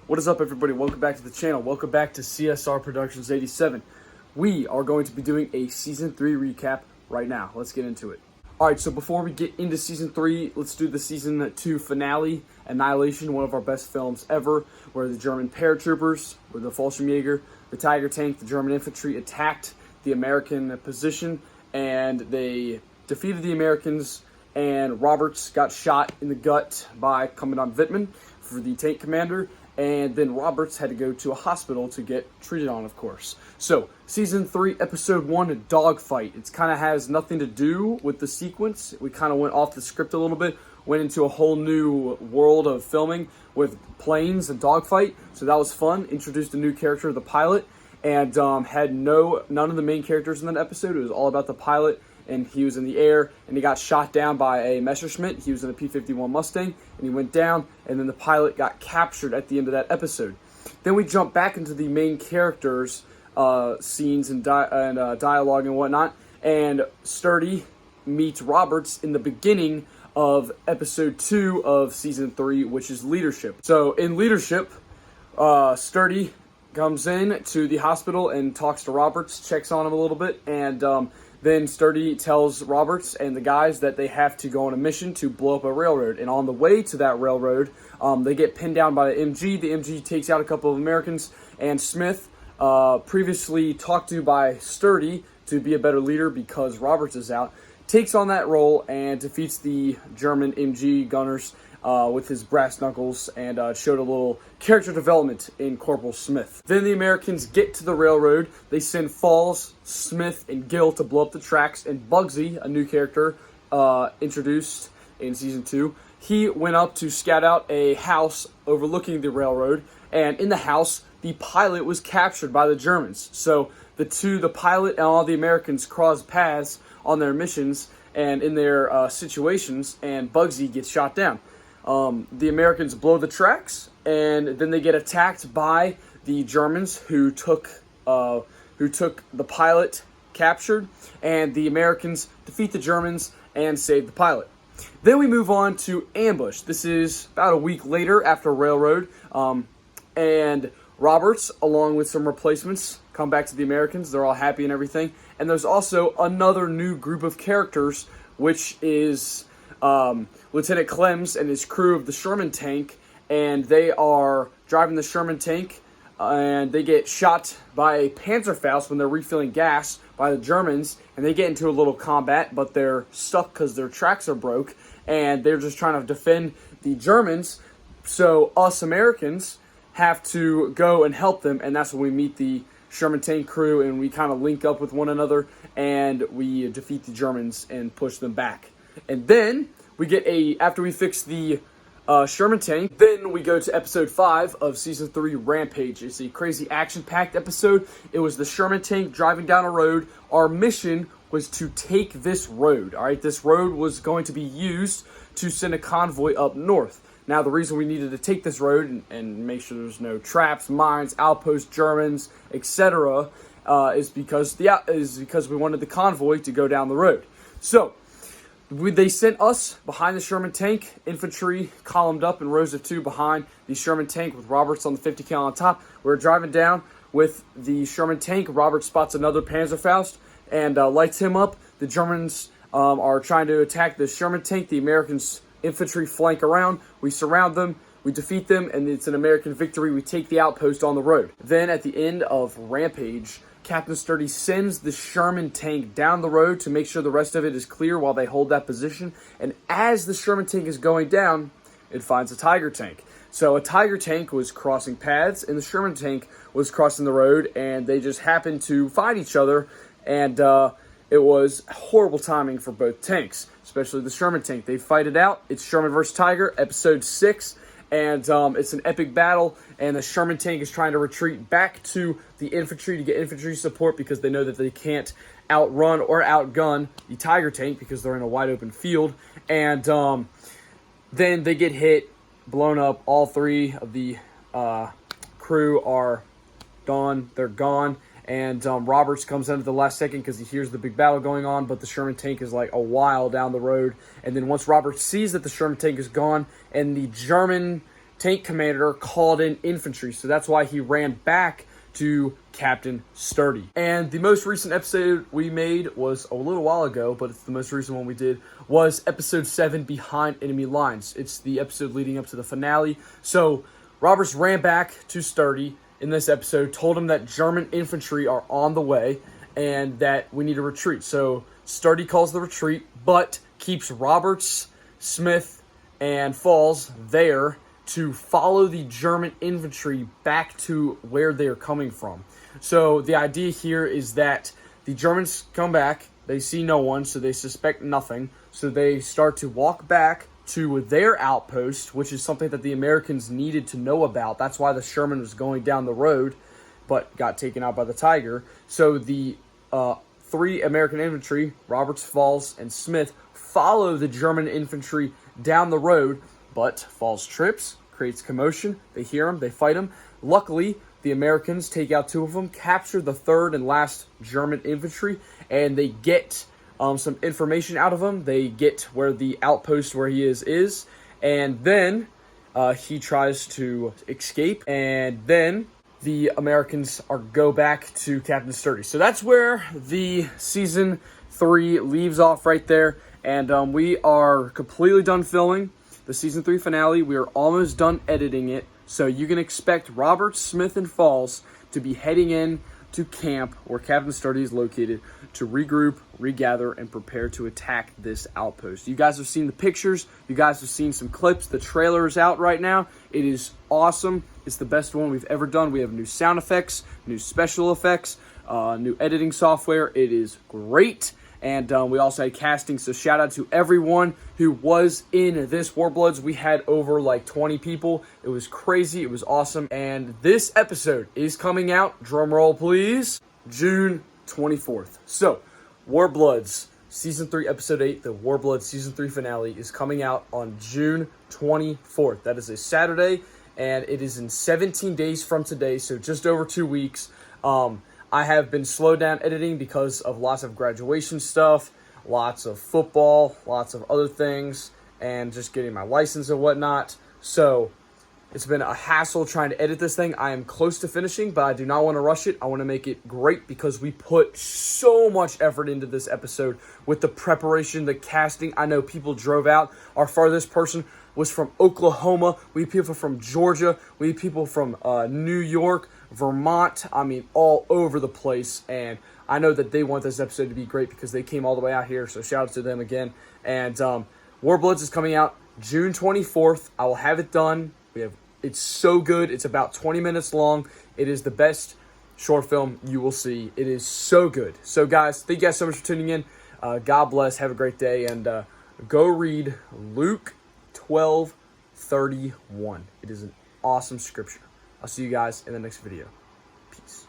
What is up, everybody? Welcome back to the channel. Welcome back to CSR Productions 87. We are going to be doing a Season 3 recap right now. Let's get into it. Alright, so before we get into Season 3, let's do the Season 2 finale, Annihilation, one of our best films ever, where the German paratroopers, or the Fallschirmjäger, the Tiger tank, the German infantry attacked the American position, and they defeated the Americans, and Roberts got shot in the gut by Commandant Wittmann for the tank commander, and then Roberts had to go to a hospital to get treated on, of course. So, Season 3, Episode 1, Dogfight. It kind of has nothing to do with the sequence. We kind of went off the script a little bit, went into a whole new world of filming with planes and dogfight, so that was fun. Introduced a new character, the pilot, and had none of the main characters in that episode. It was all about the pilot, and he was in the air, and he got shot down by a Messerschmitt. He was in a P-51 Mustang, and he went down, and then the pilot got captured at the end of that episode. Then we jump back into the main characters' scenes and dialogue and whatnot, and Sturdy meets Roberts in the beginning of Episode 2 of Season 3, which is Leadership. So, in Leadership, Sturdy comes in to the hospital and talks to Roberts, checks on him a little bit, and then Sturdy tells Roberts and the guys that they have to go on a mission to blow up a railroad. And on the way to that railroad, they get pinned down by the MG. The MG takes out a couple of Americans, and Smith, previously talked to by Sturdy to be a better leader because Roberts is out, takes on that role and defeats the German MG gunners with his brass knuckles, and showed a little character development in Corporal Smith. Then the Americans get to the railroad. They send Falls, Smith, and Gill to blow up the tracks, and Bugsy, a new character introduced in Season 2, he went up to scout out a house overlooking the railroad, and in the house, the pilot was captured by the Germans. So the pilot and all the Americans cross paths on their missions and in their situations, and Bugsy gets shot down. The Americans blow the tracks, and then they get attacked by the Germans who took the pilot captured, and the Americans defeat the Germans and save the pilot. Then we move on to Ambush. This is about a week later after Railroad, and Roberts, along with some replacements, come back to the Americans. They're all happy and everything. And there's also another new group of characters, which is Lieutenant Clems and his crew of the Sherman tank, and they are driving the Sherman tank, and they get shot by a Panzerfaust when they're refilling gas by the Germans, and they get into a little combat, but they're stuck because their tracks are broke, and they're just trying to defend the Germans, so us Americans have to go and help them, and that's when we meet the Sherman tank crew, and we kind of link up with one another, and we defeat the Germans and push them back. And then we get after we fix the Sherman tank, then we go to Episode 5 of Season 3, Rampage. It's a crazy action-packed episode. It was the Sherman tank driving down a road. Our mission was to take this road, all right? This road was going to be used to send a convoy up north. Now, the reason we needed to take this road and make sure there's no traps, mines, outposts, Germans, etc., is because we wanted the convoy to go down the road. So they sent us behind the Sherman tank, infantry columned up in rows of two behind the Sherman tank with Roberts on the 50 cal on top. We're driving down with the Sherman tank. Roberts spots another Panzerfaust and lights him up. The Germans are trying to attack the Sherman tank. The Americans infantry flank around. We surround them. We defeat them, and it's an American victory. We take the outpost on the road. Then at the end of Rampage, Captain Sturdy sends the Sherman tank down the road to make sure the rest of it is clear while they hold that position. And as the Sherman tank is going down, it finds a Tiger tank. So a Tiger tank was crossing paths, and the Sherman tank was crossing the road, and they just happened to find each other, and it was horrible timing for both tanks, especially the Sherman tank. They fight it out. It's Sherman versus Tiger, Episode 6. And it's an epic battle, and the Sherman tank is trying to retreat back to the infantry to get infantry support because they know that they can't outrun or outgun the Tiger tank because they're in a wide open field. And then they get hit, blown up. All three of the crew are gone. They're gone. And Roberts comes in at the last second because he hears the big battle going on, but the Sherman tank is like a while down the road. And then once Roberts sees that the Sherman tank is gone and the German tank commander called in infantry. So that's why he ran back to Captain Sturdy. And the most recent episode we made was a little while ago, but it's the most recent one we did, was episode 7, Behind Enemy Lines. It's the episode leading up to the finale. So Roberts ran back to Sturdy in this episode, told him that German infantry are on the way and that we need to retreat. So Sturdy calls the retreat, but keeps Roberts, Smith, and Falls there to follow the German infantry back to where they're coming from. So the idea here is that the Germans come back, they see no one, so they suspect nothing, so they start to walk back to their outpost, which is something that the Americans needed to know about. That's why the Sherman was going down the road, but got taken out by the Tiger. So the 3 American infantry, Roberts, Falls, and Smith, follow the German infantry down the road, but Falls trips, creates commotion. They hear him, they fight him. Luckily, the Americans take out 2 of them, capture the 3rd and last German infantry, and they get some information out of him. They get where the outpost where he is, and then he tries to escape, and then the Americans go back to Captain Sturdy. So that's where the season 3 leaves off right there, and we are completely done filming the season 3 finale. We are almost done editing it, so you can expect Roberts, Smith, and Falls to be heading in to camp where Captain Sturdy is located to regroup, regather, and prepare to attack this outpost. You guys have seen the pictures. You guys have seen some clips. The trailer is out right now. It is awesome. It's the best one we've ever done. We have new sound effects, new special effects, new editing software. It is great. And we also had casting, so shout out to everyone who was in this Warbloods. We had over like 20 people. It was crazy. It was awesome. And this episode is coming out, drum roll please, June 24th. So, Warbloods Season 3, Episode 8, the Warbloods Season 3 finale is coming out on June 24th. That is a Saturday, and it is in 17 days from today, so just over 2 weeks. I have been slowed down editing because of lots of graduation stuff, lots of football, lots of other things, and just getting my license and whatnot. So it's been a hassle trying to edit this thing. I am close to finishing, but I do not want to rush it. I want to make it great because we put so much effort into this episode with the preparation, the casting. I know people drove out. Our farthest person was from Oklahoma. We had people from Georgia. We had people from New York, Vermont. I mean, all over the place. And I know that they want this episode to be great because they came all the way out here. So shout out to them again. And Warbloods is coming out June 24th. I will have it done. It's so good. It's about 20 minutes long. It is the best short film you will see. It is so good. So guys, thank you guys so much for tuning in. God bless. Have a great day. And go read Luke 12:31. It is an awesome scripture. I'll see you guys in the next video. Peace.